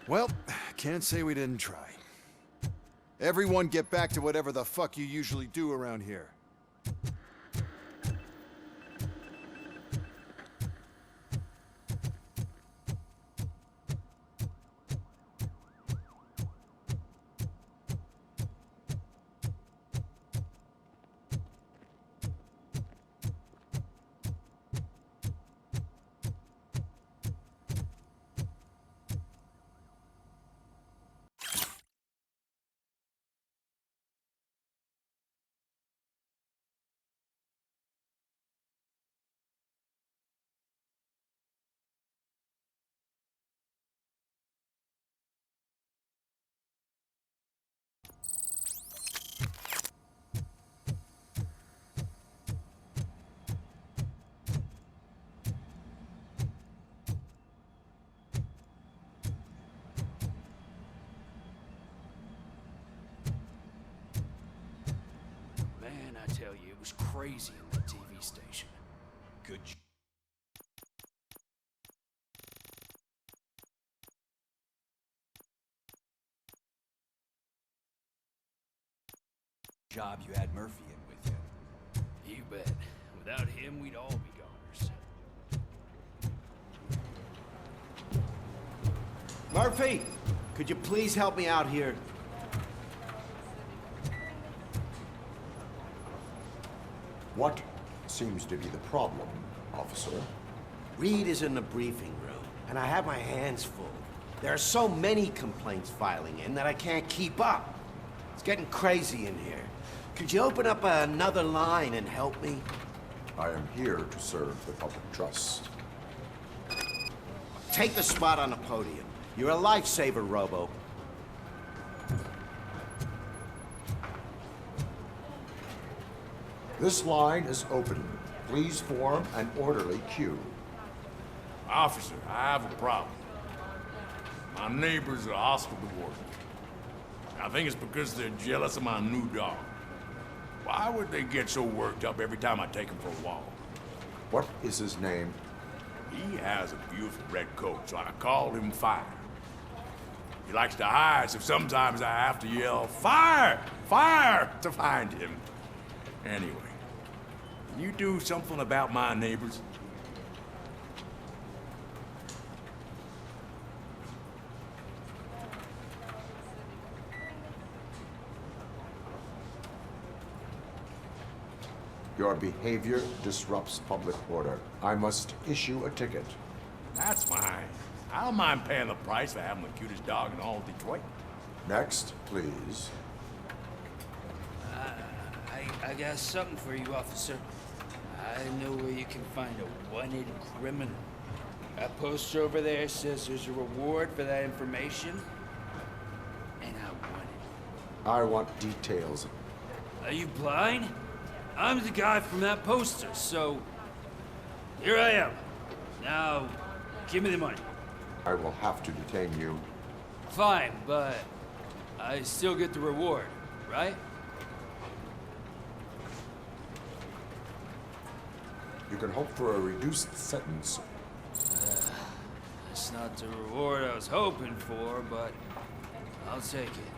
Well, can't say we didn't try. Everyone get back to whatever the fuck you usually do around here. Man, I tell you, it was crazy in the TV station. Good job you had Murphy in with you. You bet. Without him, we'd all be goners. Murphy, could you please help me out here? What seems to be the problem, officer? Reed is in the briefing room, and I have my hands full. There are so many complaints filing in that I can't keep up. It's getting crazy in here. Could you open up another line and help me? I am here to serve the public trust. Take the spot on the podium. You're a lifesaver, Robo. This line is open. Please form an orderly queue. Officer, I have a problem. My neighbors are hostile toward me. I think it's because they're jealous of my new dog. Why would they get so worked up every time I take him for a walk? What is his name? He has a beautiful red coat, so I call him Fire. He likes to hide, so sometimes I have to yell, "Fire! Fire!" to find him. Anyway, can you do something about my neighbors? Your behavior disrupts public order. I must issue a ticket. That's fine. I don't mind paying the price for having the cutest dog in all of Detroit. Next, please. I got something for you, officer. I know where you can find a wanted criminal. That poster over there says there's a reward for that information, and I want it. I want details. Are you blind? I'm the guy from that poster, so here I am. Now, give me the money. I will have to detain you. Fine, but I still get the reward, right? You can hope for a reduced sentence. That's not the reward I was hoping for, but I'll take it.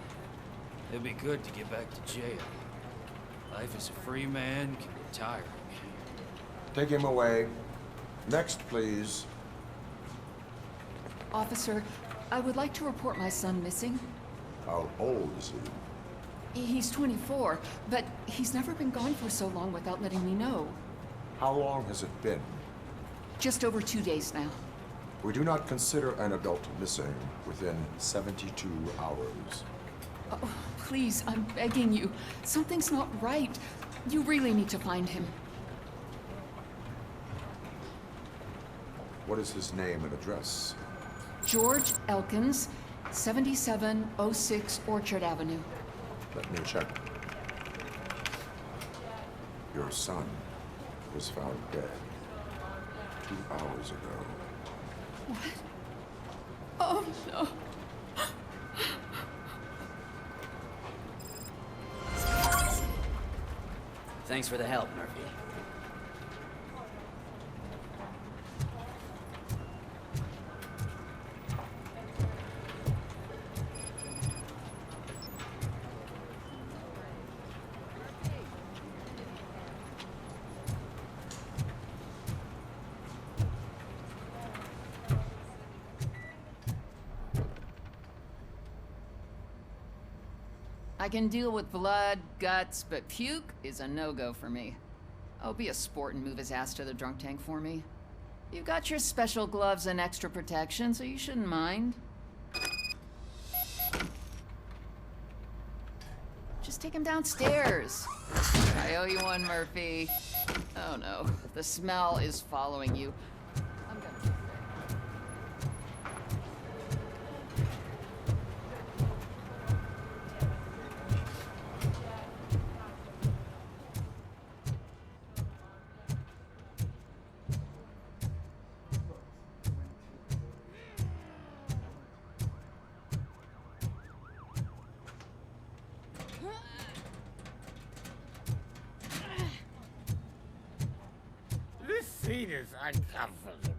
It'll be good to get back to jail. Life as a free man can be tiring. Take him away. Next, please. Officer, I would like to report my son missing. How old is he? He's 24, but he's never been gone for so long without letting me know. How long has it been? Just over 2 days now. We do not consider an adult missing within 72 hours. Oh, please, I'm begging you. Something's not right. You really need to find him. What is his name and address? George Elkins, 7706 Orchard Avenue. Let me check. Your son was found dead 2 hours ago. What? Oh, no. Thanks for the help, Murphy. I can deal with blood, guts, but puke is a no-go for me. Oh, be a sport and move his ass to the drunk tank for me. You got your special gloves and extra protection, so you shouldn't mind. Just take him downstairs. I owe you one, Murphy. Oh no, the smell is following you. I'm gonna... This seat is uncomfortable.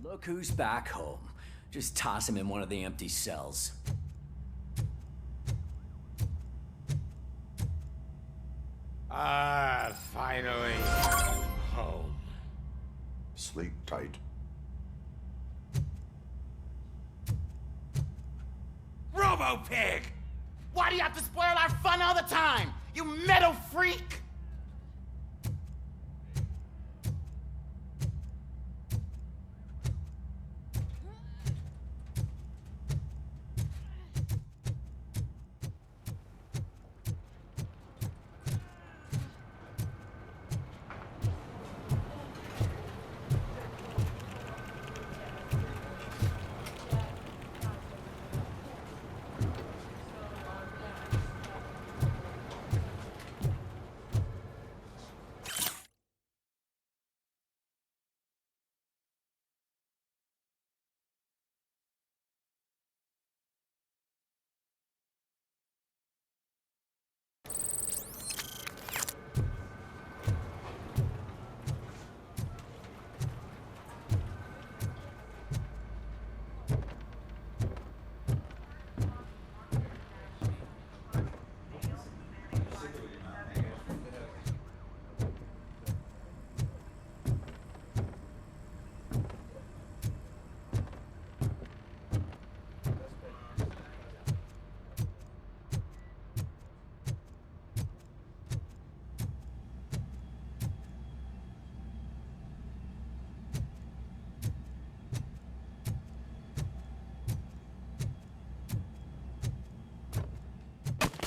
Look who's back home. Just toss him in one of the empty cells. Finally home. Sleep tight. RoboPig! Why do you have to spoil our fun all the time? You metal freak!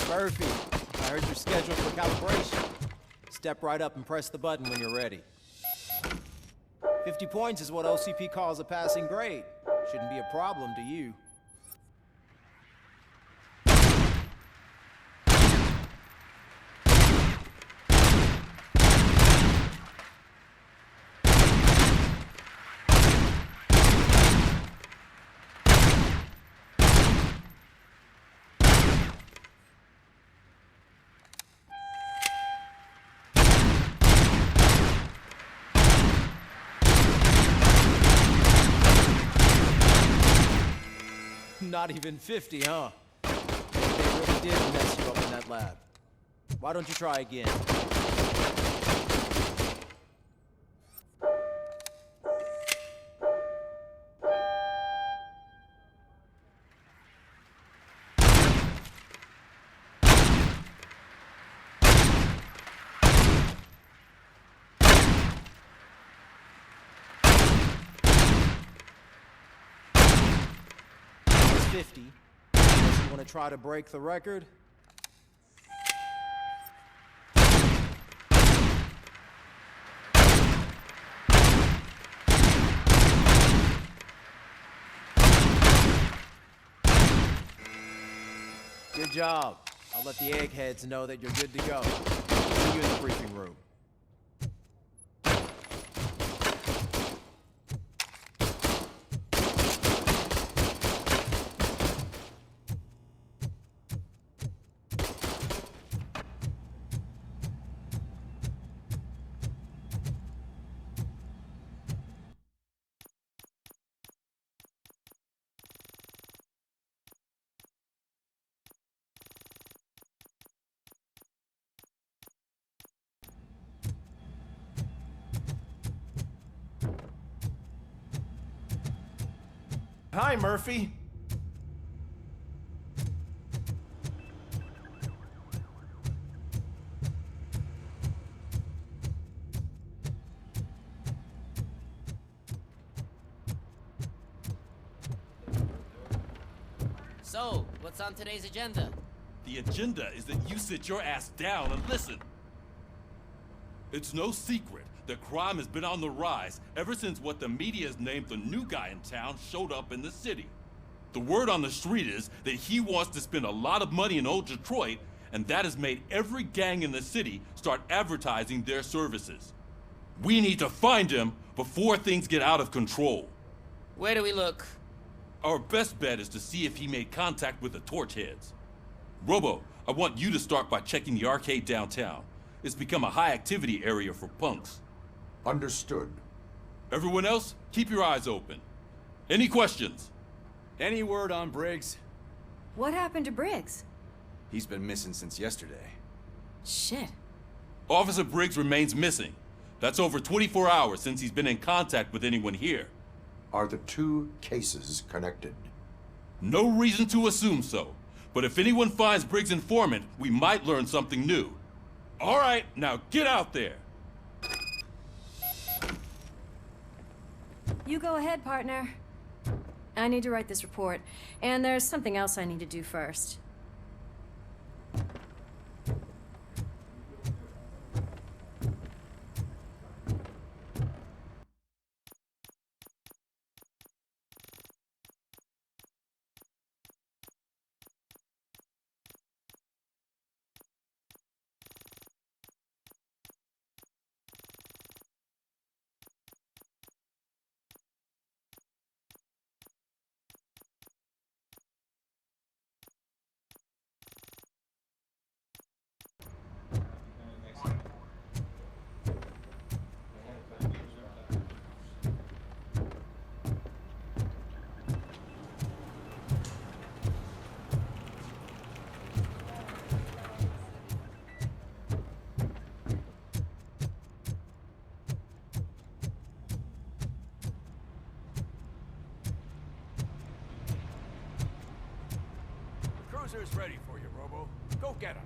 Murphy, I heard you're scheduled for calibration. Step right up and press the button when you're ready. 50 points is what OCP calls a passing grade. Shouldn't be a problem to you. Not even 50, huh? They really did mess you up in that lab. Why don't you try again? It's 50. Unless you want to try to break the record? Good job. I'll let the eggheads know that you're good to go. See you in the briefing room. Hi, Murphy. So, what's on today's agenda? The agenda is that you sit your ass down and listen. It's no secret that crime has been on the rise ever since what the media has named the new guy in town showed up in the city. The word on the street is that he wants to spend a lot of money in old Detroit, and that has made every gang in the city start advertising their services. We need to find him before things get out of control. Where do we look? Our best bet is to see if he made contact with the Torchheads. Robo, I want you to start by checking the arcade downtown. It's become a high-activity area for punks. Understood. Everyone else, keep your eyes open. Any questions? Any word on Briggs? What happened to Briggs? He's been missing since yesterday. Shit. Officer Briggs remains missing. That's over 24 hours since he's been in contact with anyone here. Are the two cases connected? No reason to assume so. But if anyone finds Briggs' informant, we might learn something new. All right, now get out there. You go ahead, partner. I need to write this report, and there's something else I need to do first. Cruiser's ready for you, Robo. Go get him.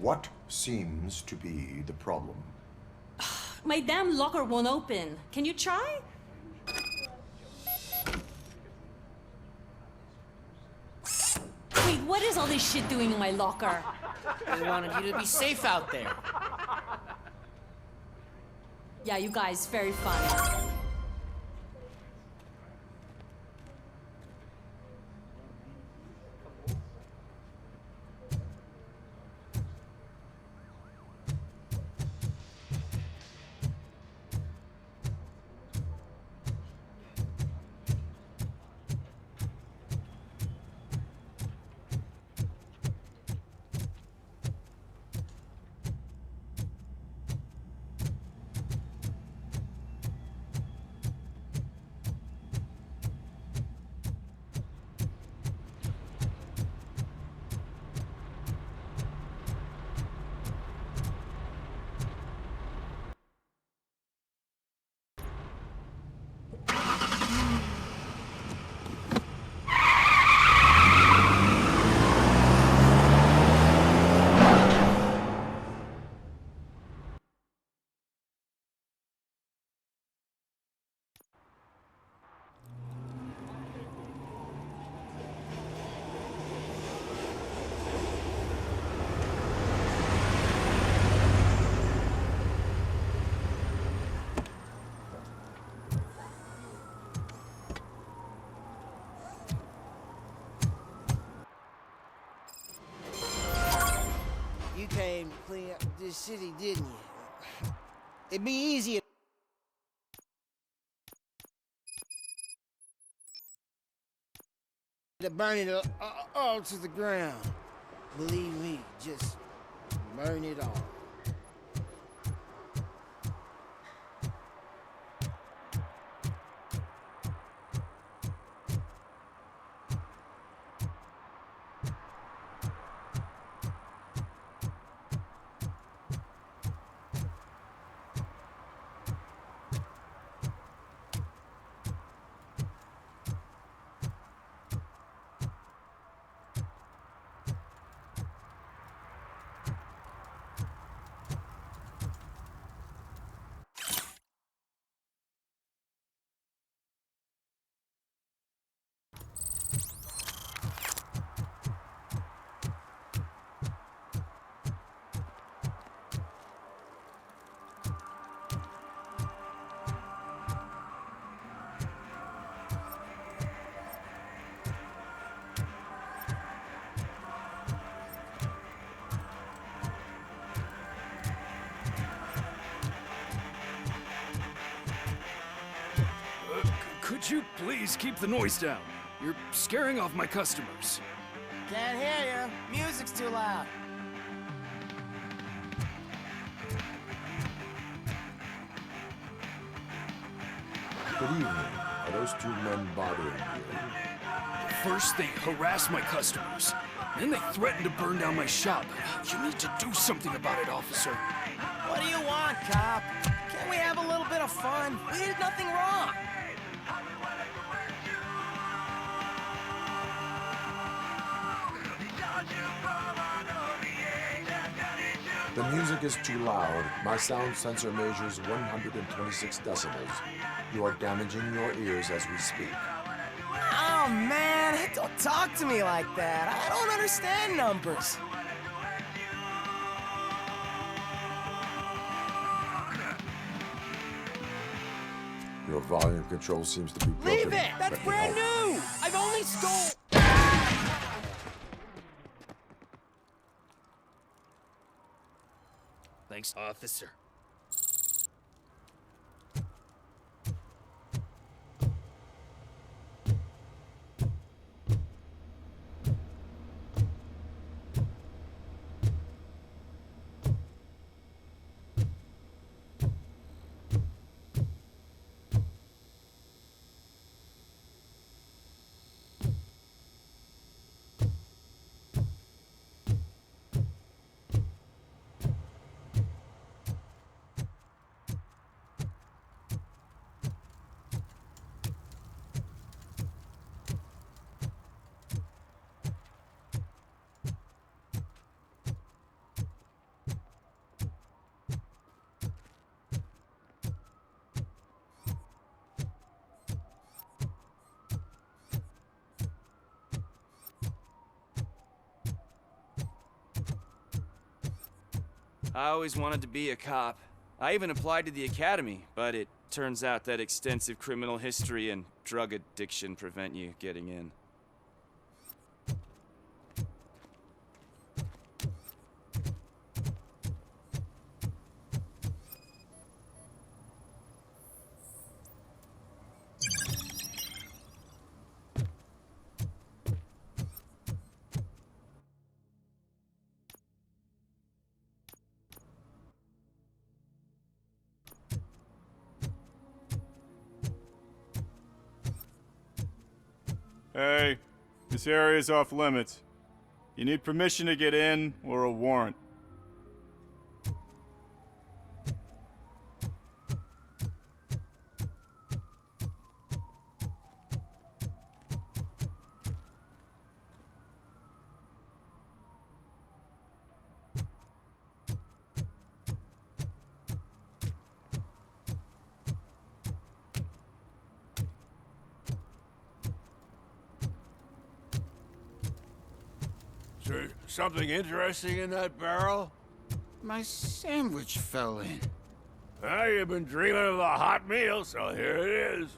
What seems to be the problem? My damn locker won't open. Can you try? Wait, what is all this shit doing in my locker? They wanted you to be safe out there. Yeah, you guys, very fun. came to clean up this city, didn't you? It'd be easier to burn it all to the ground. Believe me, just burn it all. Could you please keep the noise down? You're scaring off my customers. Can't hear you. Music's too loud. Good evening. Are those two men bothering you? First, they harass my customers. Then they threaten to burn down my shop. You need to do something about it, officer. What do you want, cop? Can't we have a little bit of fun? We did nothing wrong. The music is too loud. My sound sensor measures 126 decibels. You are damaging your ears as we speak. Oh, man, don't talk to me like that. I don't understand numbers. Your volume control seems to be broken. Leave it! That's Let me brand help. new! I've only stole... Thanks, officer. I always wanted to be a cop. I even applied to the academy, but it turns out that extensive criminal history and drug addiction prevent you getting in. Hey, this area's off limits. You need permission to get in or a warrant. Something interesting in that barrel? My sandwich fell in. Well, you've been dreaming of a hot meal, so here it is.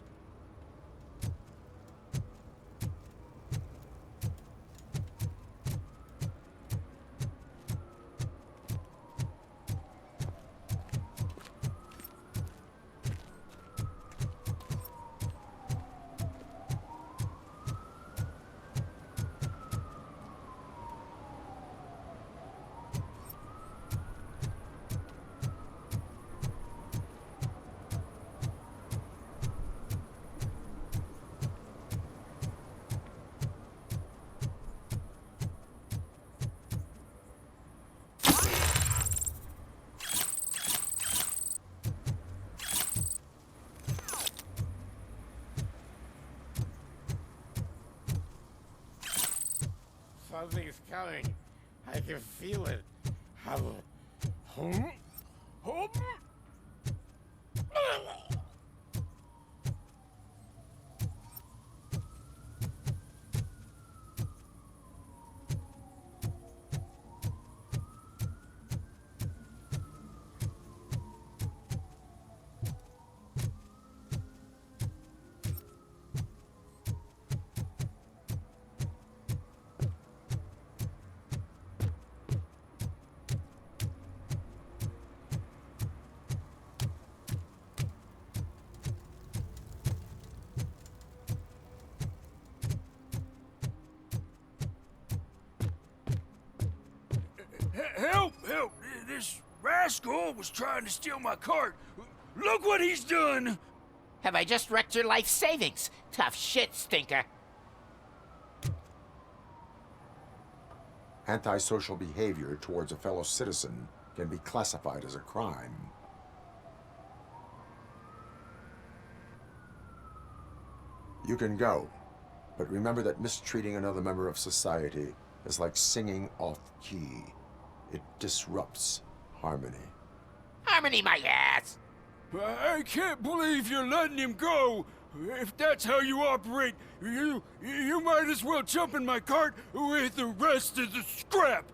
Something's coming. I can feel it. Help! Help! This rascal was trying to steal my cart. Look what he's done! Have I just wrecked your life savings? Tough shit, stinker. Antisocial behavior towards a fellow citizen can be classified as a crime. You can go, but remember that mistreating another member of society is like singing off key. It disrupts harmony. Harmony my ass! I can't believe you're letting him go! If that's how you operate, you might as well jump in my cart with the rest of the scrap!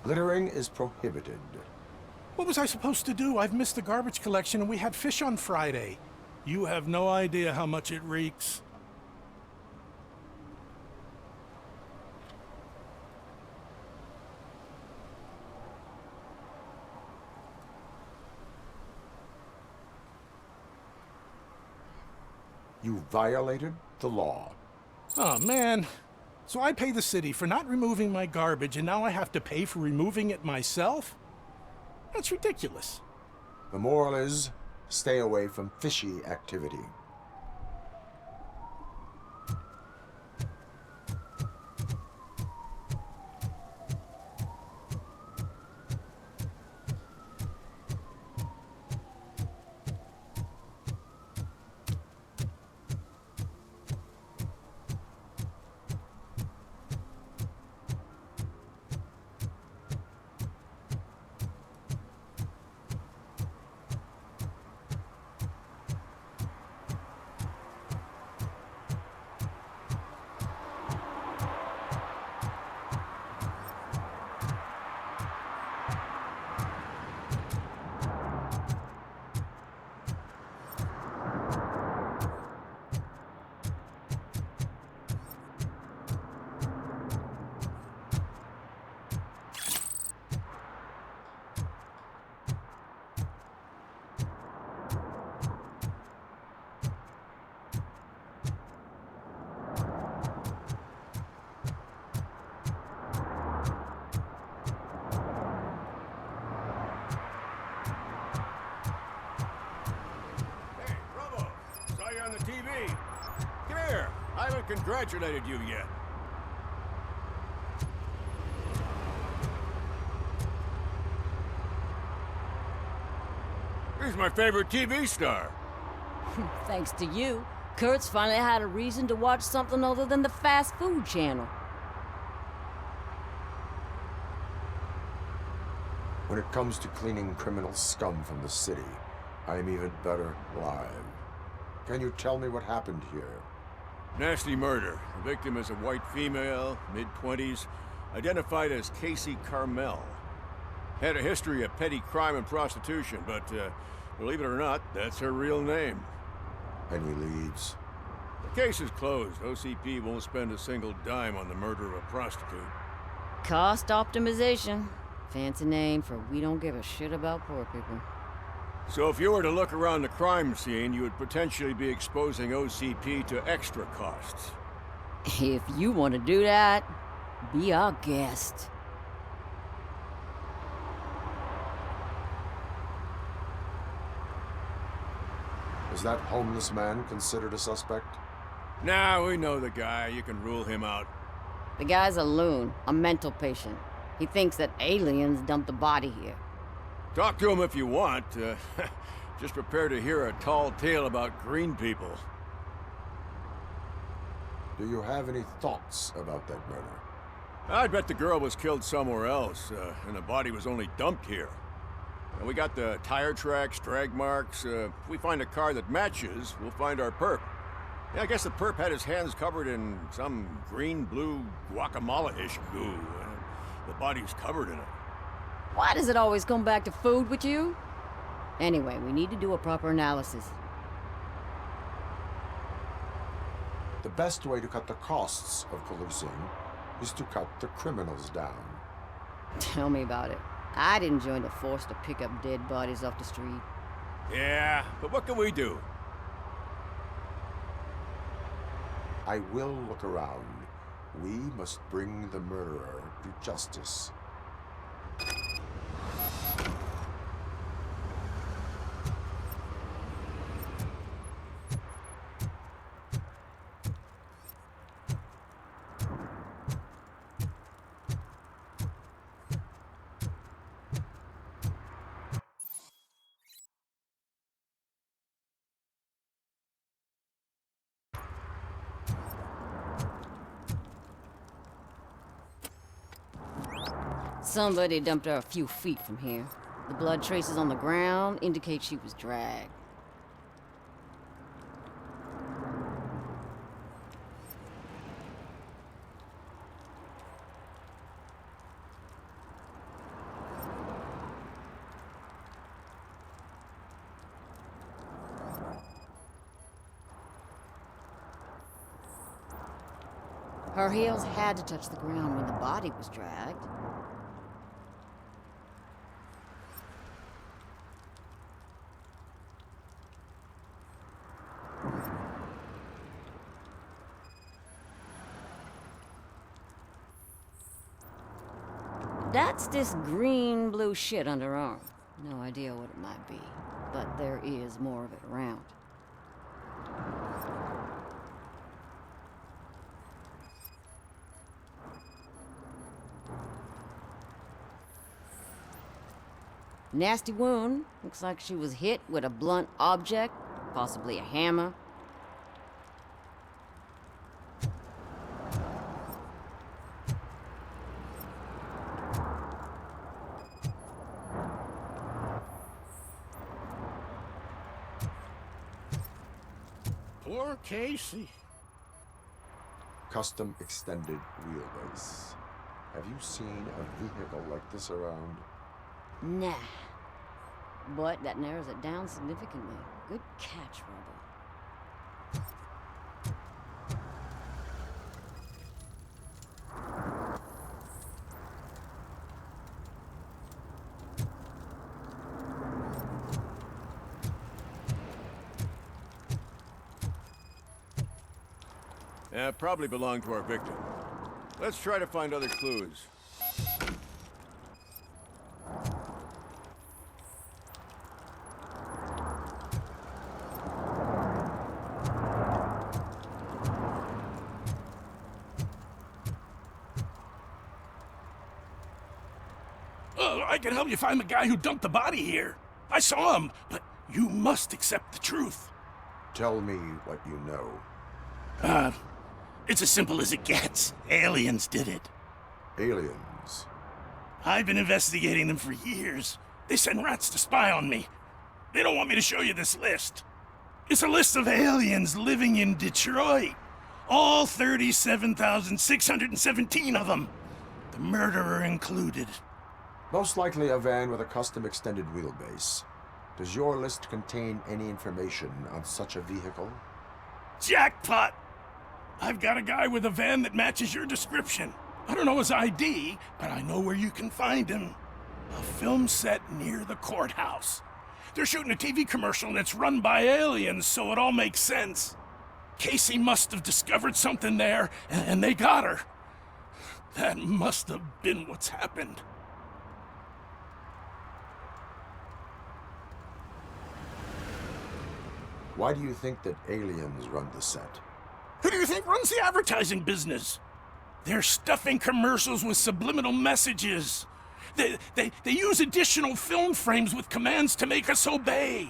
Littering is prohibited. What was I supposed to do? I've missed the garbage collection and we had fish on Friday. You have no idea how much it reeks. You violated the law. Oh, man. So I pay the city for not removing my garbage, and now I have to pay for removing it myself? That's ridiculous. The moral is, stay away from fishy activity. I haven't congratulated you yet. He's my favorite TV star. Thanks to you, Kurt's finally had a reason to watch something other than the fast food channel. When it comes to cleaning criminal scum from the city, I am even better live. Can you tell me what happened here? Nasty murder. The victim is a white female, mid-20s, identified as Casey Carmel. Had a history of petty crime and prostitution, but believe it or not, that's her real name. Any leads? The case is closed. OCP won't spend a single dime on the murder of a prostitute. Cost optimization. Fancy name for we don't give a shit about poor people. So if you were to look around the crime scene, you would potentially be exposing OCP to extra costs. If you want to do that, be our guest. Is that homeless man considered a suspect? Nah, we know the guy. You can rule him out. The guy's a loon, a mental patient. He thinks that aliens dumped the body here. Talk to him if you want. Just prepare to hear a tall tale about green people. Do you have any thoughts about that murder? I bet the girl was killed somewhere else, and the body was only dumped here. And we got the tire tracks, drag marks. If we find a car that matches, we'll find our perp. Yeah, I guess the perp had his hands covered in some green-blue guacamole-ish goo. The body's covered in it. Why does it always come back to food with you? Anyway, we need to do a proper analysis. The best way to cut the costs of policing is to cut the criminals down. Tell me about it. I didn't join the force to pick up dead bodies off the street. Yeah, but what can we do? I will look around. We must bring the murderer to justice. Somebody dumped her a few feet from here. The blood traces on the ground indicate she was dragged. Her heels had to touch the ground when the body was dragged. That's this green-blue shit under her arm. No idea what it might be, but there is more of it around. Nasty wound. Looks like she was hit with a blunt object, possibly a hammer. Poor Casey. Custom extended wheelbase. Have you seen a vehicle like this around? Nah. But that narrows it down significantly. Good catch, Robo. Yeah, probably belonged to our victim. Let's try to find other clues. I can help you find the guy who dumped the body here. I saw him, but You must accept the truth. Tell me what you know. It's as simple as it gets. Aliens did it. Aliens? I've been investigating them for years. They send rats to spy on me. They don't want me to show you this list. It's a list of aliens living in Detroit. All 37,617 of them. The murderer included. Most likely a van with a custom extended wheelbase. Does your list contain any information on such a vehicle? Jackpot! I've got a guy with a van that matches your description. I don't know his ID, but I know where you can find him. A film set near the courthouse. They're shooting a TV commercial and it's run by aliens, so it all makes sense. Casey must have discovered something there, and they got her. That must have been what's happened. Why do you think that aliens run the set? Who do you think runs the advertising business? They're stuffing commercials with subliminal messages. They use additional film frames with commands to make us obey.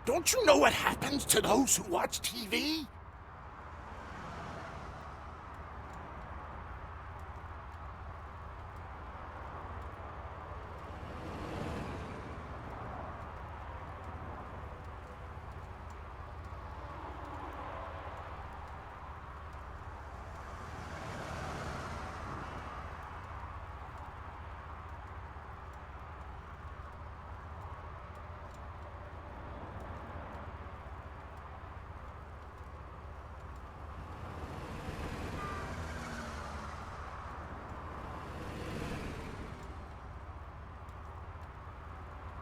Don't you know what happens to those who watch TV?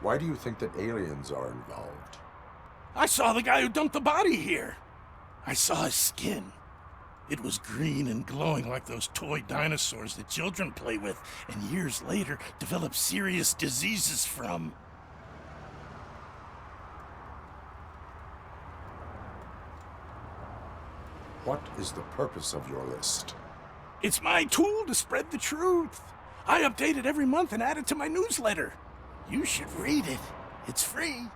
Why do you think that aliens are involved? I saw the guy who dumped the body here. I saw his skin. It was green and glowing like those toy dinosaurs that children play with and years later develop serious diseases from. What is the purpose of your list? It's my tool to spread the truth. I update it every month and add it to my newsletter. You should read it. It's free.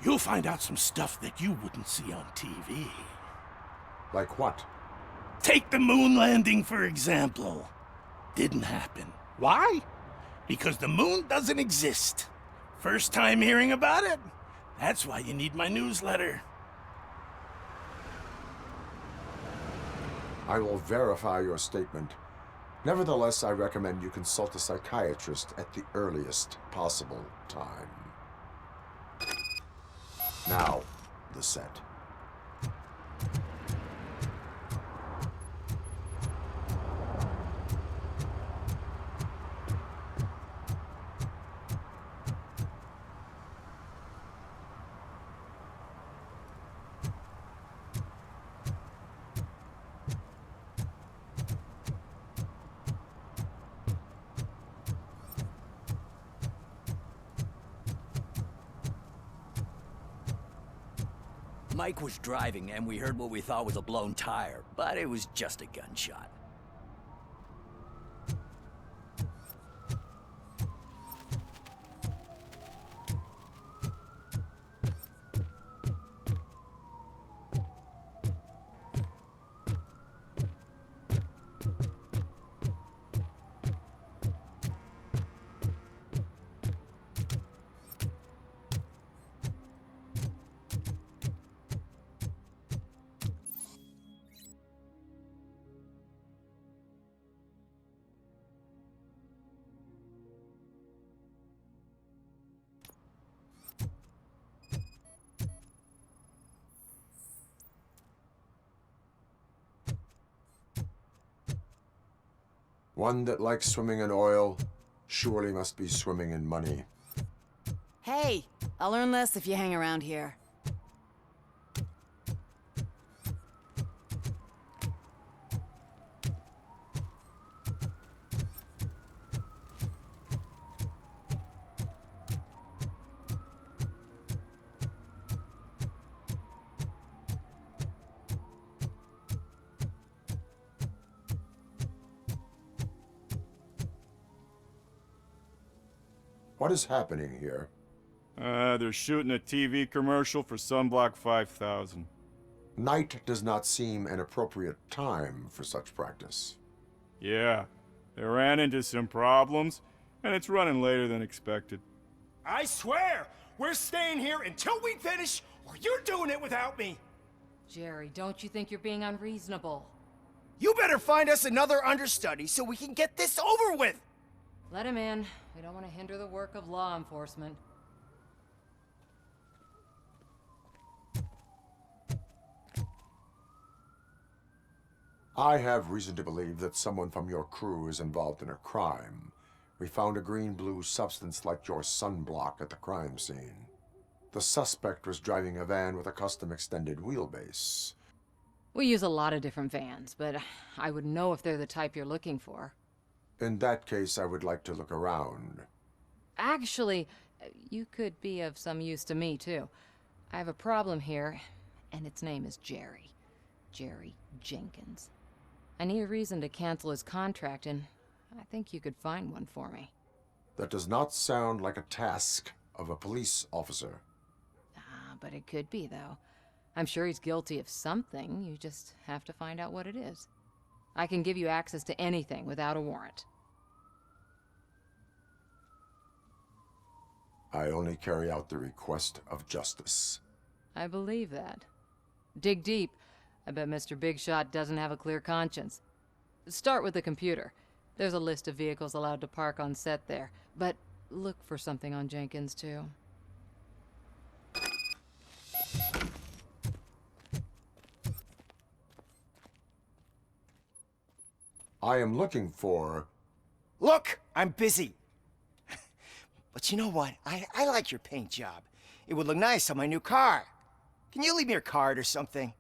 You'll find out some stuff that you wouldn't see on TV. Like what? Take the moon landing, for example. Didn't happen. Why? Because the moon doesn't exist. First time hearing about it? That's why you need my newsletter. I will verify your statement. Nevertheless, I recommend you consult a psychiatrist at the earliest possible time. Now, the set. Mike was driving and we heard what we thought was a blown tire, but it was just a gunshot. One that likes swimming in oil surely must be swimming in money. Hey, I'll earn less if you hang around here. What is happening here? They're shooting a TV commercial for Sunblock 5000. Night does not seem an appropriate time for such practice. Yeah, they ran into some problems, and it's running later than expected. I swear, we're staying here until we finish, or you're doing it without me. Jerry, don't you think you're being unreasonable? You better find us another understudy so we can get this over with! Let him in. We don't want to hinder the work of law enforcement. I have reason to believe that someone from your crew is involved in a crime. We found a green-blue substance like your sunblock at the crime scene. The suspect was driving a van with a custom extended wheelbase. We use a lot of different vans, but I would know if they're the type you're looking for. In that case, I would like to look around. Actually, you could be of some use to me, too. I have a problem here, and its name is Jerry. Jerry Jenkins. I need a reason to cancel his contract, and I think you could find one for me. That does not sound like a task of a police officer. But it could be, though. I'm sure he's guilty of something. You just have to find out what it is. I can give you access to anything without a warrant. I only carry out the request of justice. I believe that. Dig deep. I bet Mr. Big Shot doesn't have a clear conscience. Start with the computer. There's a list of vehicles allowed to park on set there. But look for something on Jenkins, too. I am looking for... Look, I'm busy. But you know what? I like your paint job. It would look nice on my new car. Can you leave me your card or something?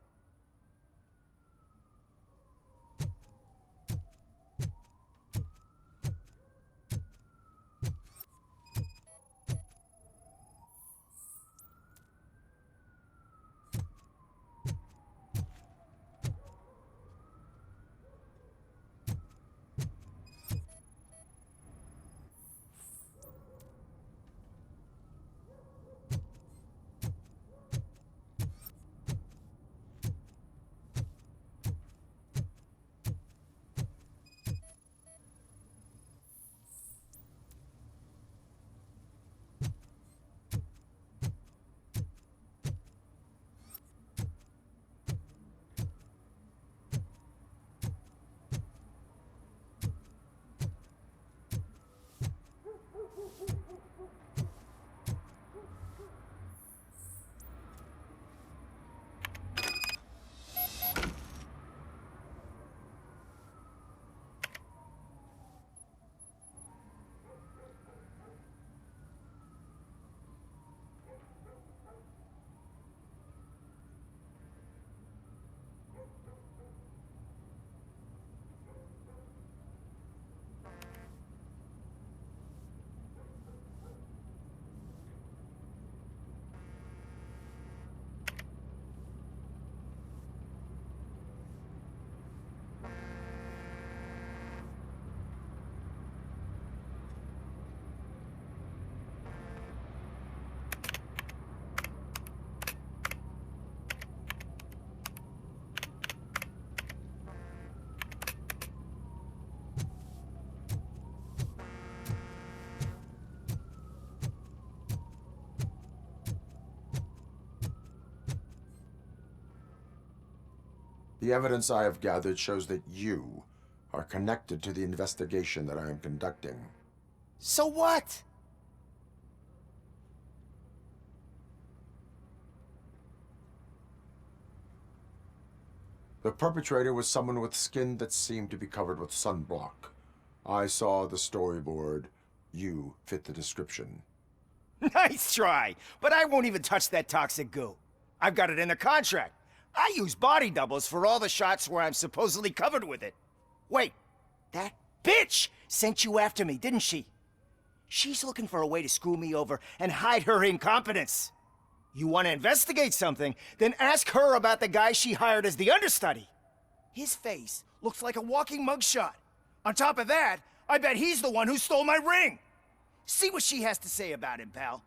The evidence I have gathered shows that you are connected to the investigation that I am conducting. So what? The perpetrator was someone with skin that seemed to be covered with sunblock. I saw the storyboard. You fit the description. Nice try, but I won't even touch that toxic goo. I've got it in the contract. I use body doubles for all the shots where I'm supposedly covered with it. Wait, that bitch sent you after me, didn't she? She's looking for a way to screw me over and hide her incompetence. You want to investigate something, then ask her about the guy she hired as the understudy. His face looks like a walking mugshot. On top of that, I bet he's the one who stole my ring. See what she has to say about him, pal.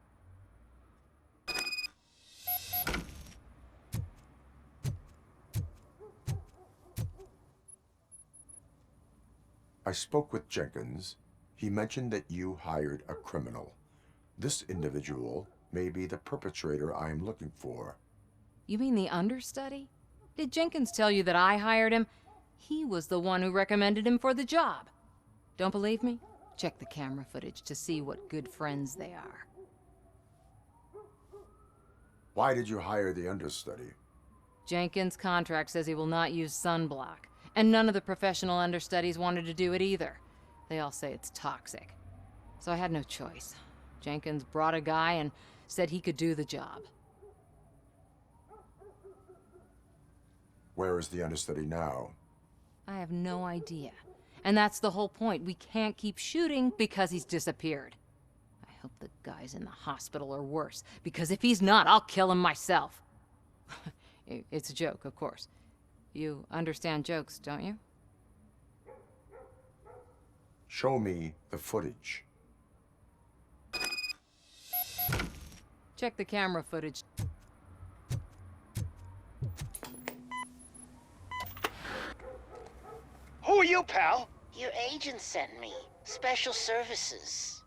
I spoke with Jenkins. He mentioned that you hired a criminal. This individual may be the perpetrator I am looking for. You mean the understudy? Did Jenkins tell you that I hired him? He was the one who recommended him for the job. Don't believe me? Check the camera footage to see what good friends they are. Why did you hire the understudy? Jenkins' contract says he will not use sunblock, and none of the professional understudies wanted to do it either. They all say it's toxic. So I had no choice. Jenkins brought a guy and said he could do the job. Where is the understudy now? I have no idea. And that's the whole point. We can't keep shooting because he's disappeared. I hope the guy's in the hospital or worse, because if he's not, I'll kill him myself. It's a joke, of course. You understand jokes, don't you? Show me the footage. Check the camera footage. Who are you, pal? Your agent sent me. Special services.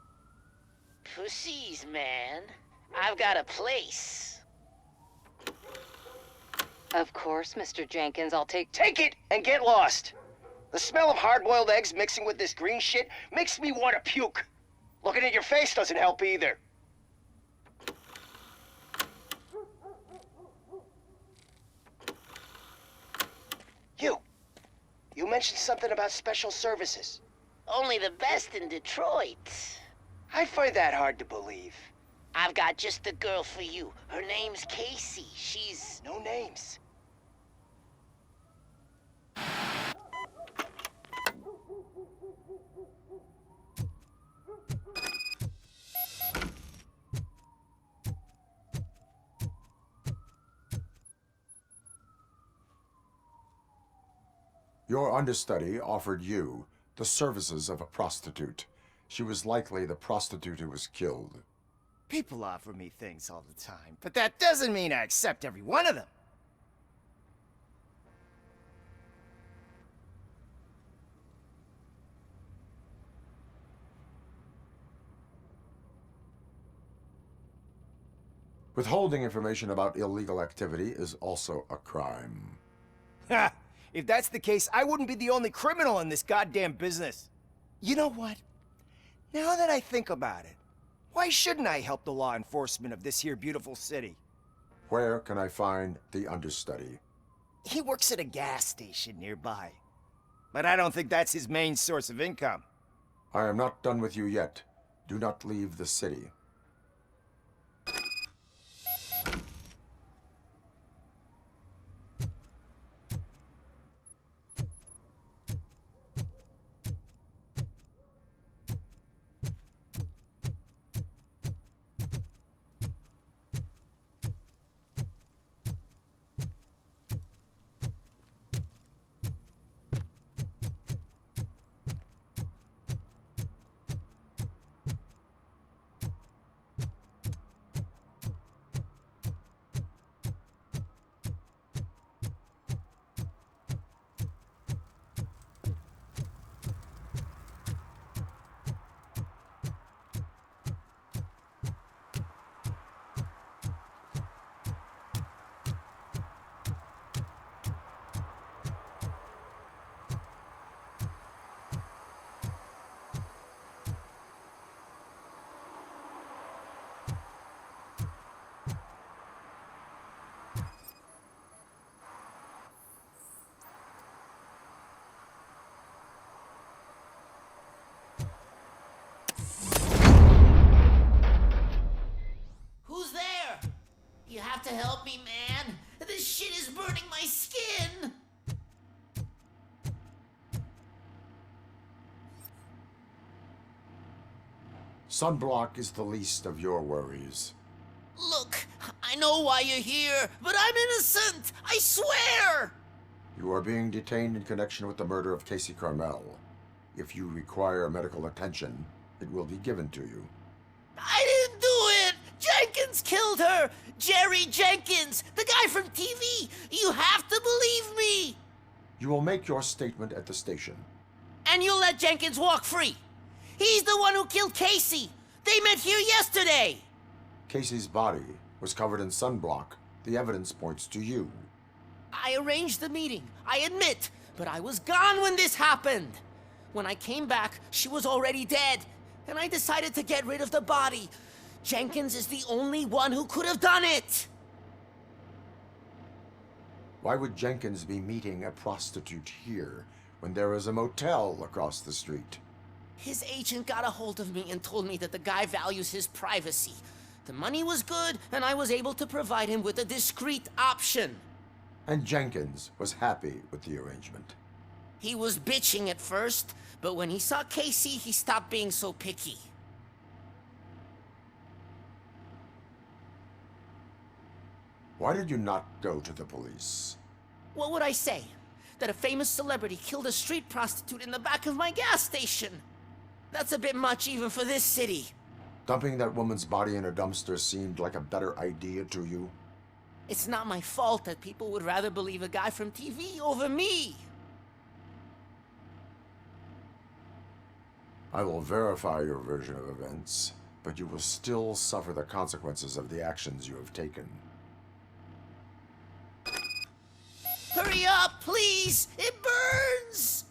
Pussies, man. I've got a place. Of course, Mr. Jenkins, I'll take it and get lost. The smell of hard-boiled eggs mixing with this green shit makes me want to puke. Looking at your face doesn't help either. You mentioned something about special services. Only the best in Detroit. I find that hard to believe. I've got just the girl for you. Her name's Casey. She's... No names. Your understudy offered you the services of a prostitute. She was likely the prostitute who was killed. People offer me things all the time, but that doesn't mean I accept every one of them. Withholding information about illegal activity is also a crime. Ha! If that's the case, I wouldn't be the only criminal in this goddamn business. You know what? Now that I think about it, why shouldn't I help the law enforcement of this here beautiful city? Where can I find the understudy? He works at a gas station nearby. But I don't think that's his main source of income. I am not done with you yet. Do not leave the city. You have to help me, man. This shit is burning my skin. Sunblock is the least of your worries. Look, I know why you're here, but I'm innocent. I swear. You are being detained in connection with the murder of Casey Carmel. If you require medical attention, it will be given to you. I didn't do it! Jenkins killed her! Jerry Jenkins, the guy from TV! You have to believe me! You will make your statement at the station. And you let Jenkins walk free. He's the one who killed Casey. They met here yesterday. Casey's body was covered in sunblock. The evidence points to you. I arranged the meeting, I admit, but I was gone when this happened. When I came back, she was already dead, and I decided to get rid of the body. Jenkins is the only one who could have done it. Why would Jenkins be meeting a prostitute here when there is a motel across the street? His agent got a hold of me and told me that the guy values his privacy. The money was good, and I was able to provide him with a discreet option. And Jenkins was happy with the arrangement. He was bitching at first, but when he saw Casey, he stopped being so picky. Why did you not go to the police? What would I say? That a famous celebrity killed a street prostitute in the back of my gas station? That's a bit much even for this city. Dumping that woman's body in a dumpster seemed like a better idea to you? It's not my fault that people would rather believe a guy from TV over me. I will verify your version of events, but you will still suffer the consequences of the actions you have taken. Hurry up, please! It burns!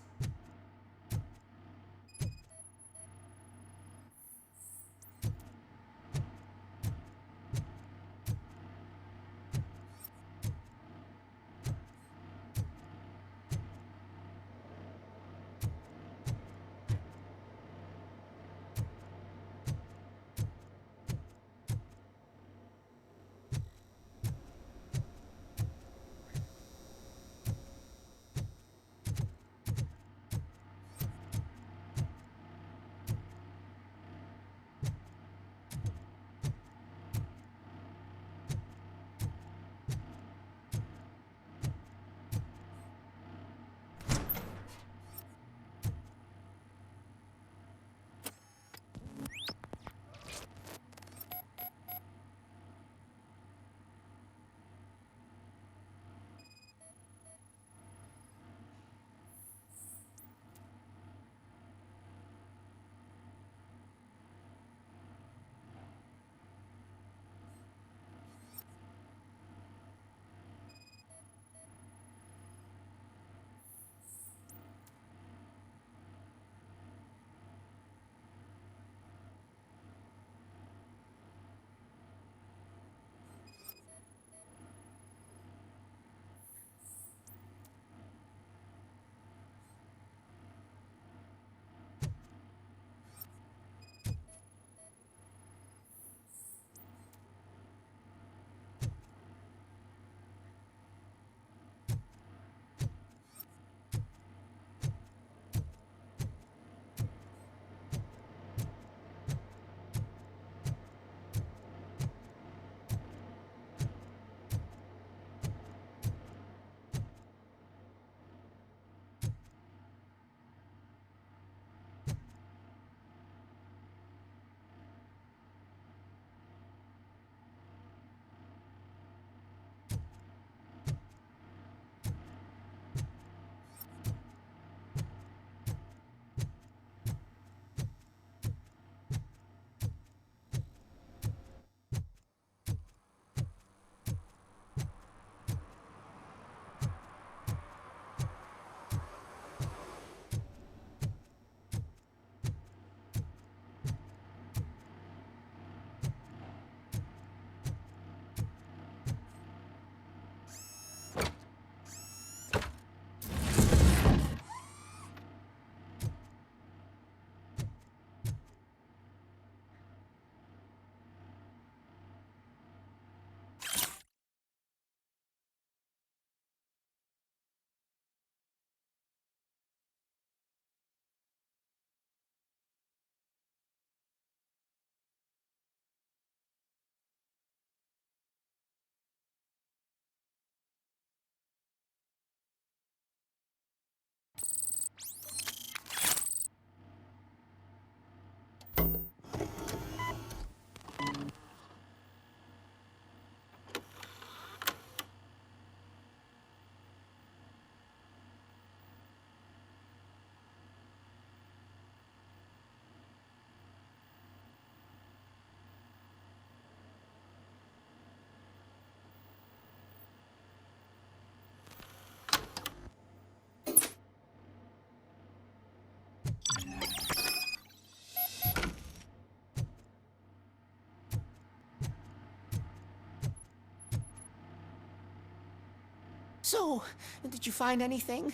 So, did you find anything?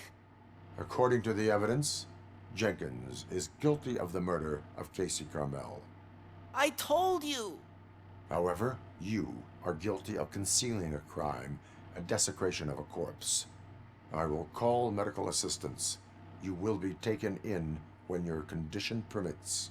According to the evidence, Jenkins is guilty of the murder of Casey Carmel. I told you! However, you are guilty of concealing a crime and desecration of a corpse. I will call medical assistance. You will be taken in when your condition permits.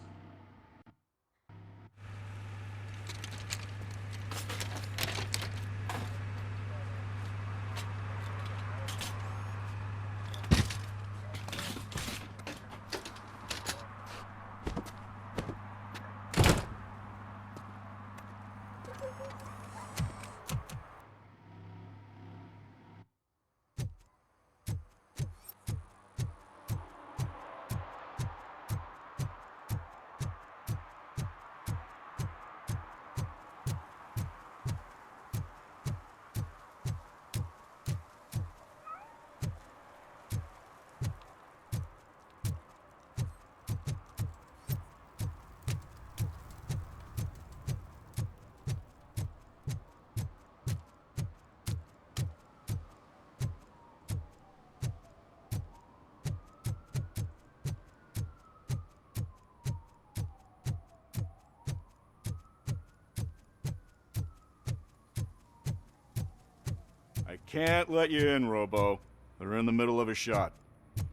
I can't let you in, Robo. They're in the middle of a shot.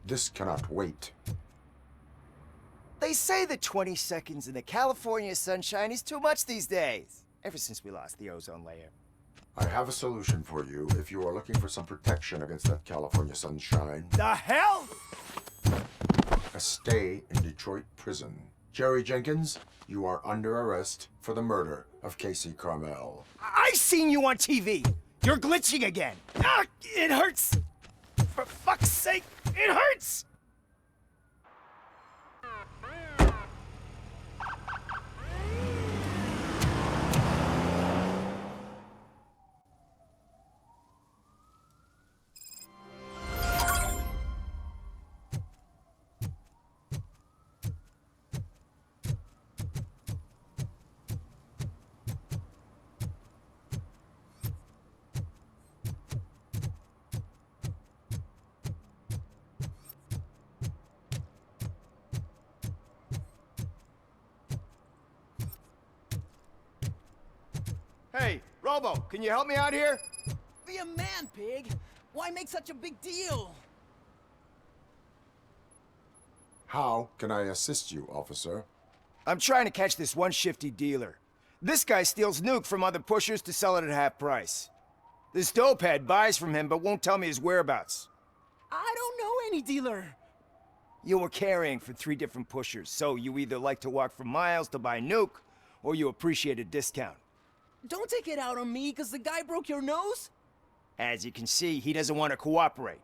This cannot wait. They say that 20 seconds in the California sunshine is too much these days, ever since we lost the ozone layer. I have a solution for you if you are looking for some protection against that California sunshine. The hell? A stay in Detroit prison. Jerry Jenkins, you are under arrest for the murder of Casey Carmel. I seen you on TV. You're glitching again. Ah, it hurts. For fuck's sake, it hurts. Hey, Robo, can you help me out here? Be a man, Pig. Why make such a big deal? How can I assist you, officer? I'm trying to catch this one shifty dealer. This guy steals nuke from other pushers to sell it at half price. This dopehead buys from him but won't tell me his whereabouts. I don't know any dealer. You were carrying for 3 different pushers, so you either like to walk for miles to buy nuke, or you appreciate a discount. Don't take it out on me, because the guy broke your nose? As you can see, he doesn't want to cooperate.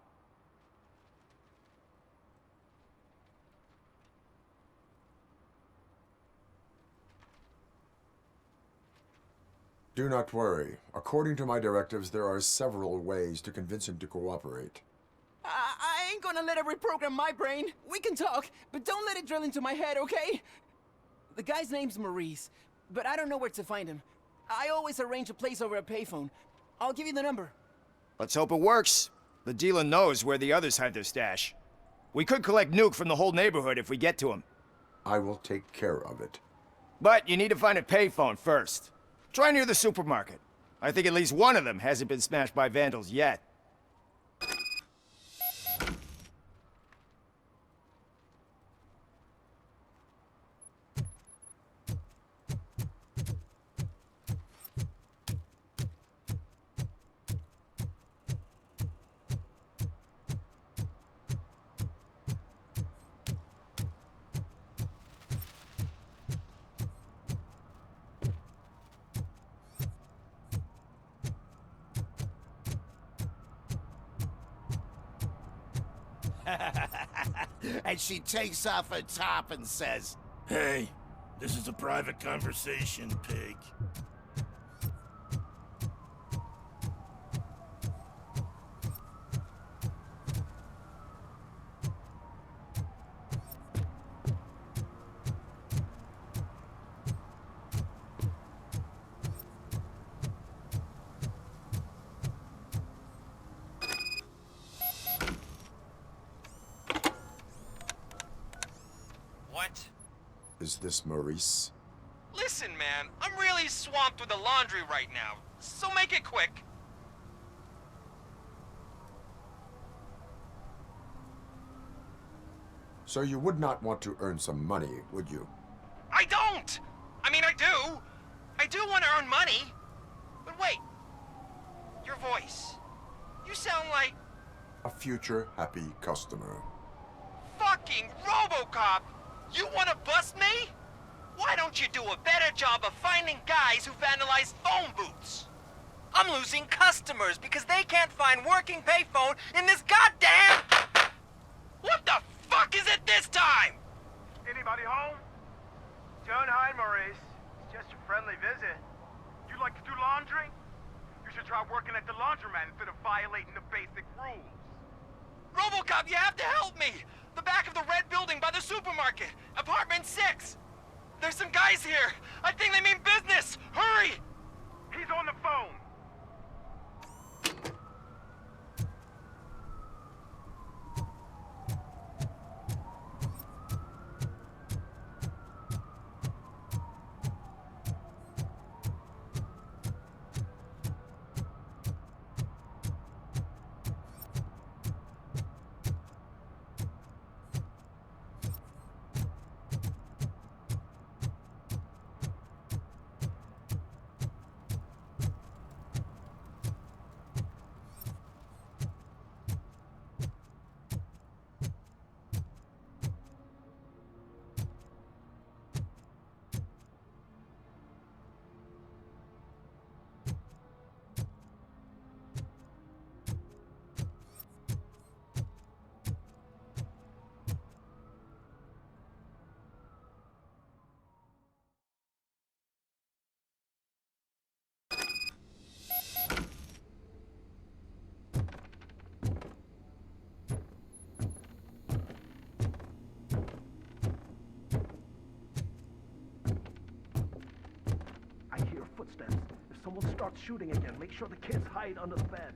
Do not worry. According to my directives, there are several ways to convince him to cooperate. I ain't gonna let it reprogram my brain. We can talk, but don't let it drill into my head, okay? The guy's name's Maurice, but I don't know where to find him. I always arrange a place over a payphone. I'll give you the number. Let's hope it works. The dealer knows where the others hide their stash. We could collect nuke from the whole neighborhood if we get to him. I will take care of it. But you need to find a payphone first. Try near the supermarket. I think at least one of them hasn't been smashed by vandals yet. And she takes off her top and says, Hey, this is a private conversation, Pig. is this Maurice? Listen, man, I'm really swamped with the laundry right now, so make it quick. So you would not want to earn some money, would you? I don't! I mean, I do. I do want to earn money. But wait. Your voice. You sound like... A future happy customer. Fucking RoboCop! You want to bust me? Why don't you do a better job of finding guys who vandalize phone booths? I'm losing customers because they can't find working payphone in this goddamn... What the fuck is it this time? Anybody home? Don't hide, Maurice. It's just a friendly visit. You like to do laundry? You should try working at the laundromat instead of violating the basic rules. RoboCop, you have to help me! The back of the red building by the supermarket. Apartment 6. There's some guys here. I think they mean business. Hurry! He's on the phone. Footsteps. If someone starts shooting again, make sure the kids hide under the bed.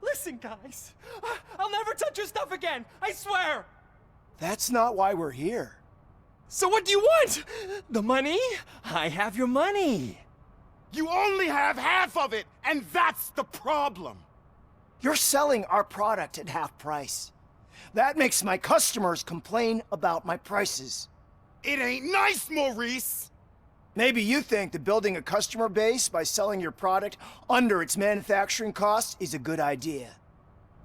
Listen, guys. I'll never touch your stuff again. I swear. That's not why we're here. So what do you want? The money? I have your money. You only have half of it, and that's the problem. You're selling our product at half price. That makes my customers complain about my prices. It ain't nice, Maurice! Maybe you think that building a customer base by selling your product under its manufacturing cost is a good idea.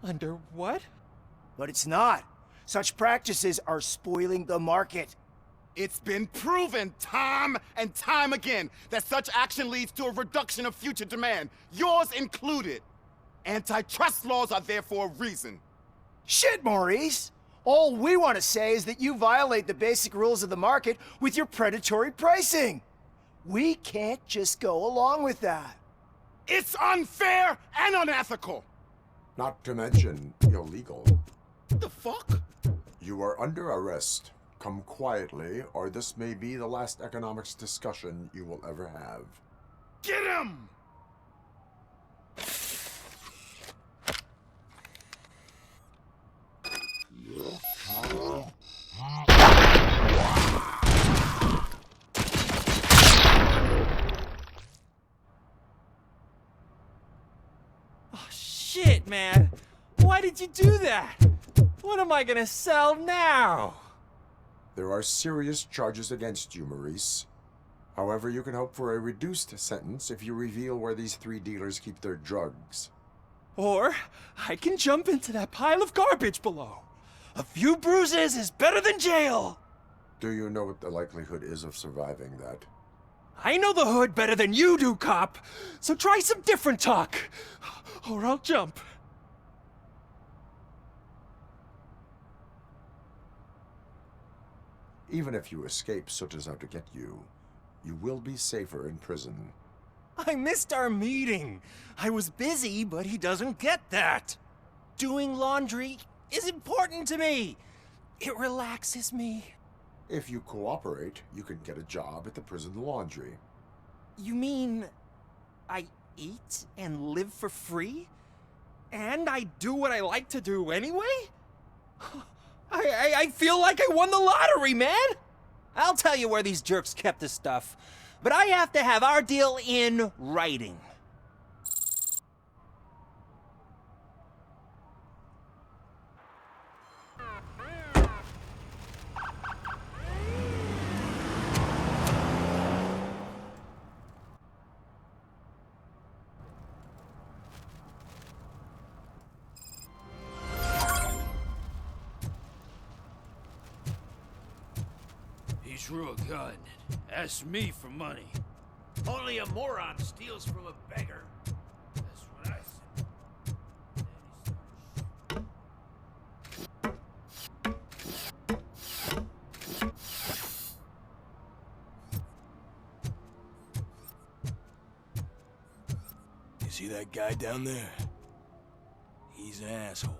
Under what? But it's not. Such practices are spoiling the market. It's been proven time and time again that such action leads to a reduction of future demand, yours included. Antitrust laws are there for a reason. Shit, Maurice! All we want to say is that you violate the basic rules of the market with your predatory pricing. We can't just go along with that. It's unfair and unethical! Not to mention illegal. The fuck? You are under arrest. Come quietly, or this may be the last economics discussion you will ever have. Get him! Oh, shit, man. Why did you do that? What am I gonna sell now? There are serious charges against you, Maurice. However, you can hope for a reduced sentence if you reveal where these 3 dealers keep their drugs. Or I can jump into that pile of garbage below. A few bruises is better than jail. Do you know what the likelihood is of surviving that? I know the hood better than you do, cop. So try some different talk, or I'll jump. Even if you escape Soot is out to get you, you will be safer in prison. I missed our meeting. I was busy, but he doesn't get that. Doing laundry is important to me. It relaxes me. If you cooperate, you can get a job at the prison laundry. You mean I eat and live for free? And I do what I like to do anyway? I feel like I won the lottery, man! I'll tell you where these jerks kept the stuff, but I have to have our deal in writing. He drew a gun, asked me for money. Only a moron steals from a beggar. That's what I said. You see that guy down there? He's an asshole.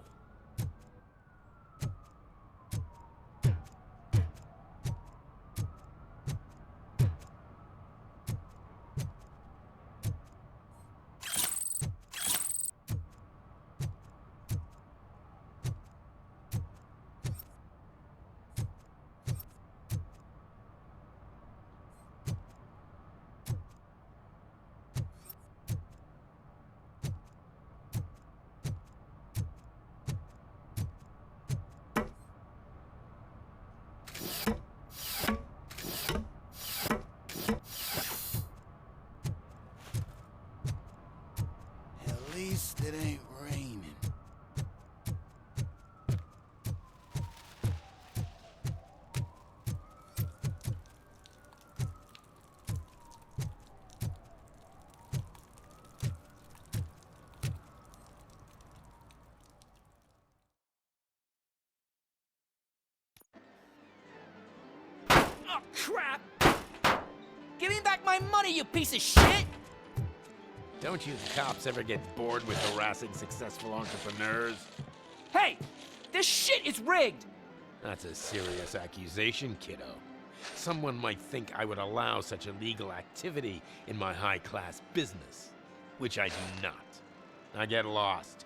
At least it ain't raining. Oh, crap! Give me back my money, you piece of shit! Don't you cops ever get bored with harassing successful entrepreneurs? Hey! This shit is rigged! That's a serious accusation, kiddo. Someone might think I would allow such illegal activity in my high-class business, which I do not. Now get lost.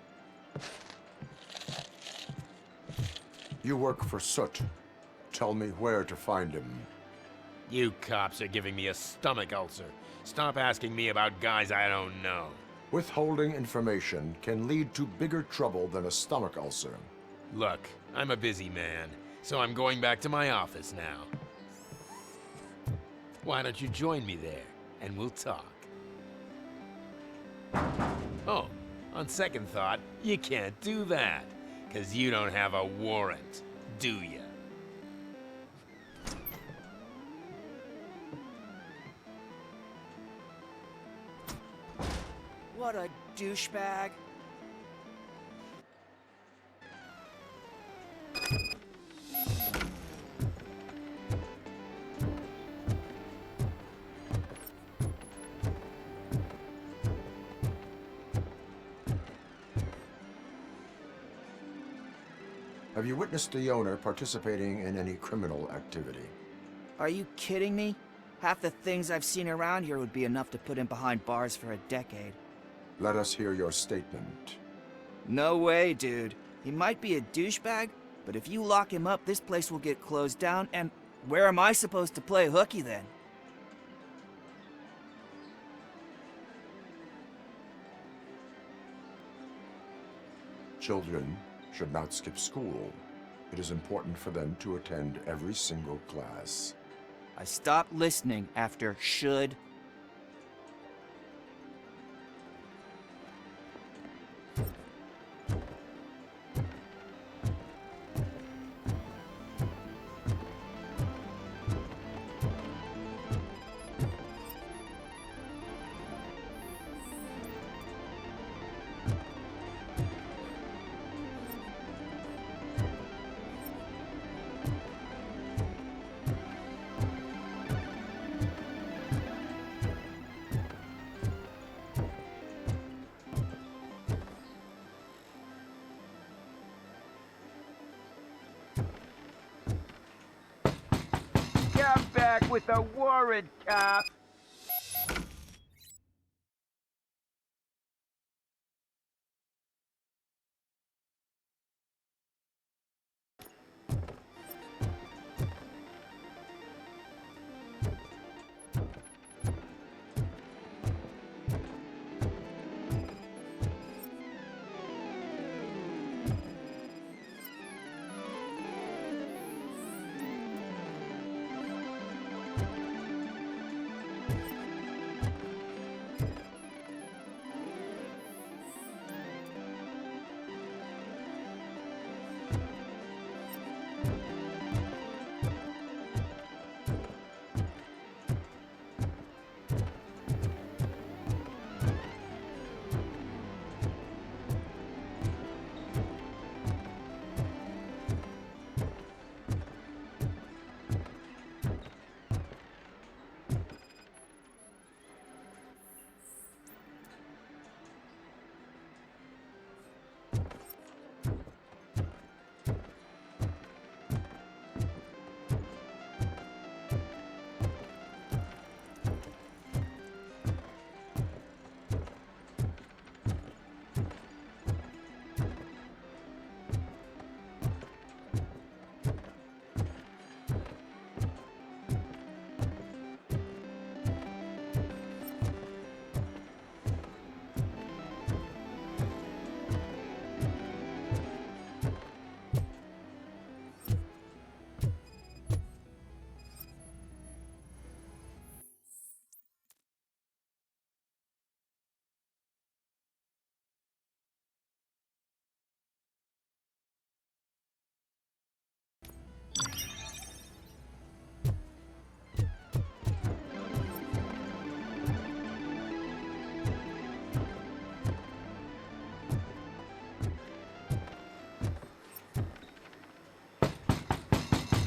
You work for Soot, Tell me where to find him. You cops are giving me a stomach ulcer. Stop asking me about guys I don't know. Withholding information can lead to bigger trouble than a stomach ulcer. Look, I'm a busy man, so I'm going back to my office now. Why don't you join me there, and we'll talk. Oh, on second thought, you can't do that, 'cause you don't have a warrant, do ya? What a douchebag. Have you witnessed the owner participating in any criminal activity? Are you kidding me? Half the things I've seen around here would be enough to put him behind bars for a decade. Let us hear your statement. No way, dude. He might be a douchebag, but if you lock him up, this place will get closed down, and where am I supposed to play hooky then? Children should not skip school. It is important for them to attend every single class. I stopped listening after should. Get back with a warrant, cop!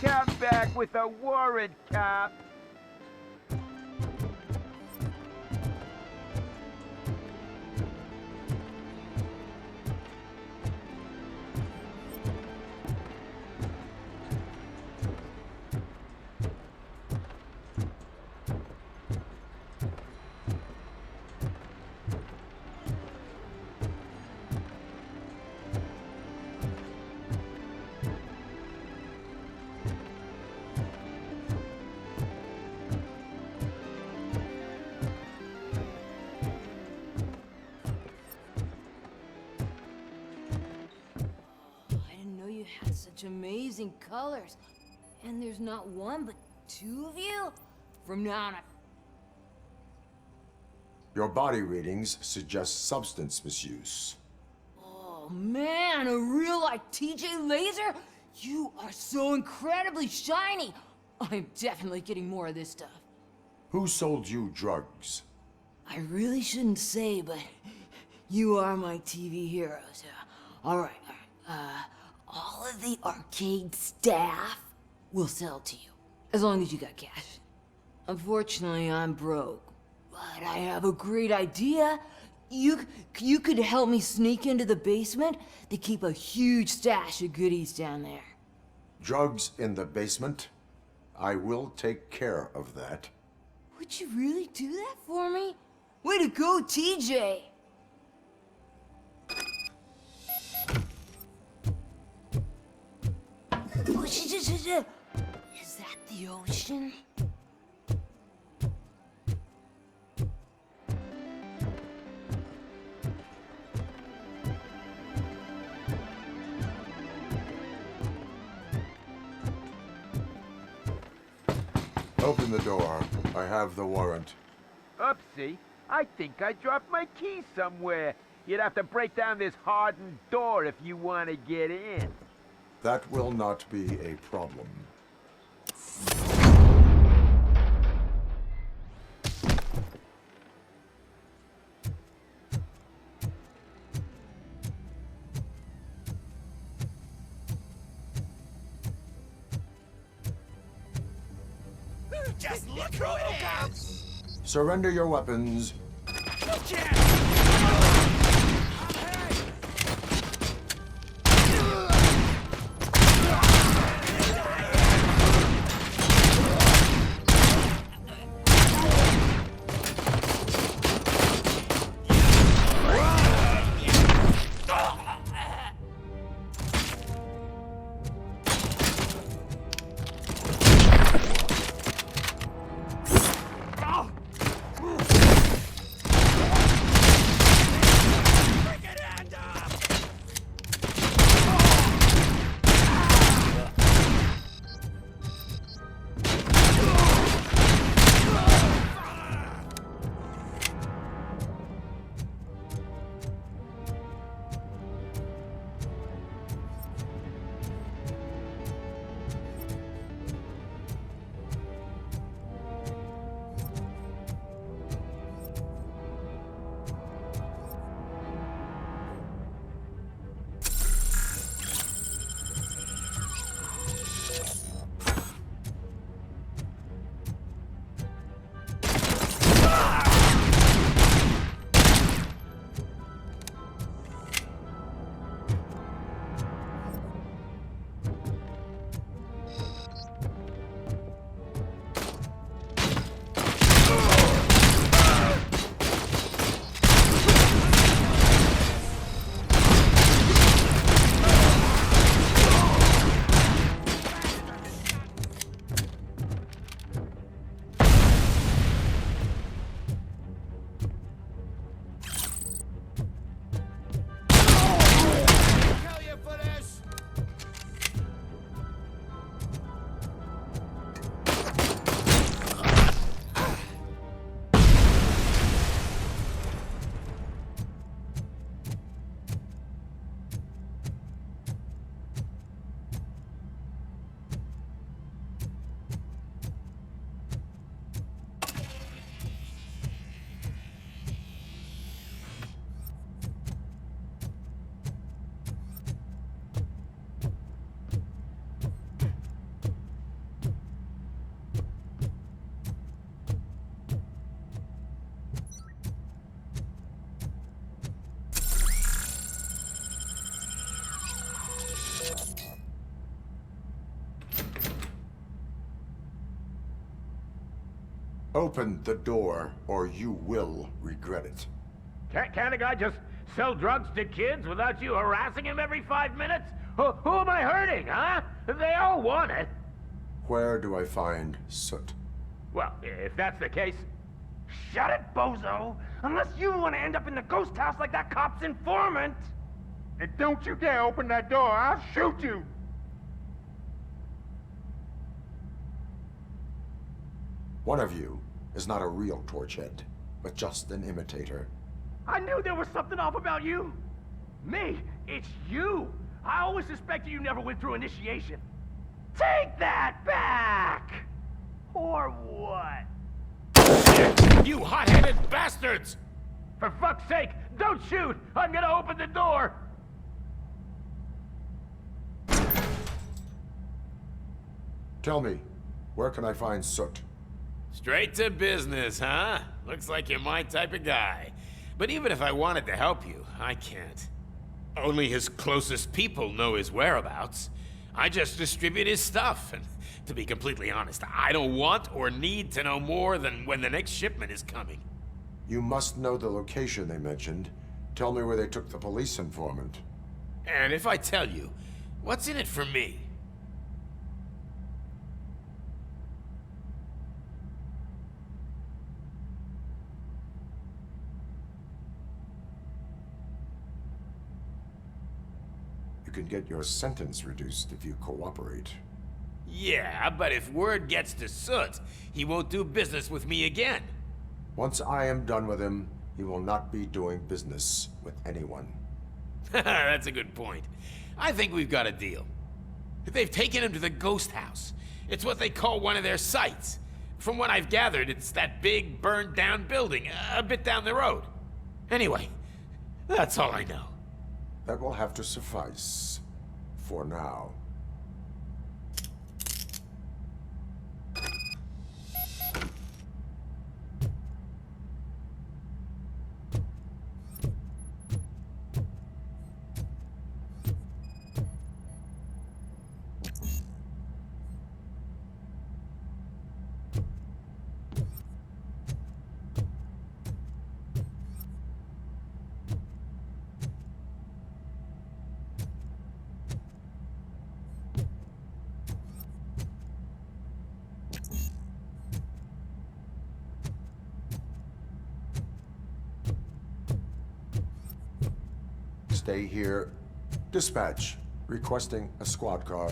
Come back with a warrant, cop! such amazing colors. And there's not one, but two of you? From now on, Your body readings suggest substance misuse. Oh man, a real like TJ Laser? You are so incredibly shiny. I'm definitely getting more of this stuff. Who sold you drugs? I really shouldn't say, but you are my TV heroes. All right. All of the arcade staff will sell to you, as long as you got cash. Unfortunately, I'm broke, but I have a great idea. You could help me sneak into the basement. They keep a huge stash of goodies down there. Drugs in the basement? I will take care of that. Would you really do that for me? Way to go, TJ! Is that the ocean? Open the door. I have the warrant. Oopsie. I think I dropped my key somewhere. You'd have to break down this hardened door if you want to get in. That will not be a problem. Just look who it is! Surrender your weapons. Open the door, or you will regret it. Can't a guy just sell drugs to kids without you harassing him every 5 minutes? Who am I hurting, huh? They all want it. Where do I find Soot? Well, if that's the case... Shut it, bozo! Unless you want to end up in the ghost house like that cop's informant! And don't you dare open that door, I'll shoot you! One of you is not a real Torchhead, but just an imitator. I knew there was something off about you. Me? It's you. I always suspected you never went through initiation. Take that back! Or what? You hot-headed bastards! For fuck's sake, don't shoot! I'm gonna open the door! Tell me, where can I find Soot? Straight to business, huh? Looks like you're my type of guy. But even if I wanted to help you, I can't. Only his closest people know his whereabouts. I just distribute his stuff, and to be completely honest, I don't want or need to know more than when the next shipment is coming. You must know the location they mentioned. Tell me where they took the police informant. And if I tell you, what's in it for me? You can get your sentence reduced if you cooperate. Yeah, but if word gets to Soot, he won't do business with me again. Once I am done with him, he will not be doing business with anyone. That's a good point. I think we've got a deal. They've taken him to the ghost house. It's what they call one of their sites. From what I've gathered, it's that big, burned-down building a bit down the road. Anyway, that's all I know. That will have to suffice. For now. Stay here. Dispatch. Requesting a squad car.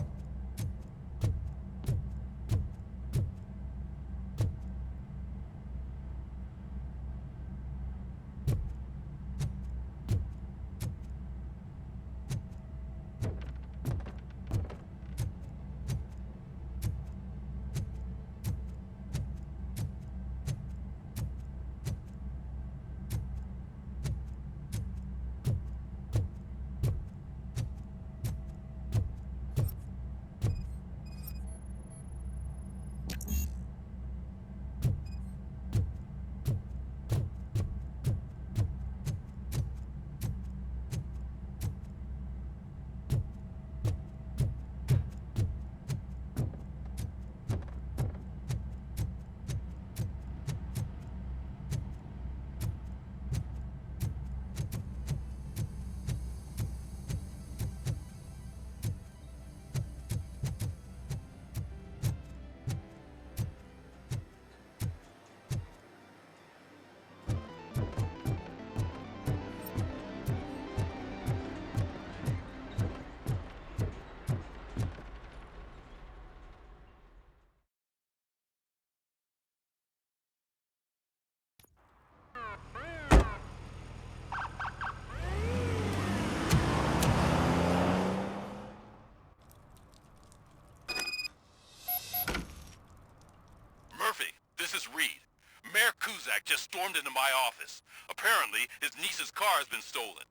just stormed into my office. Apparently, his niece's car has been stolen.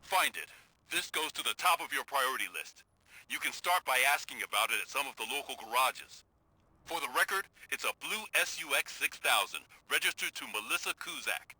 Find it. This goes to the top of your priority list. You can start by asking about it at some of the local garages. For the record, it's a blue SUX 6000, registered to Melissa Kuzak.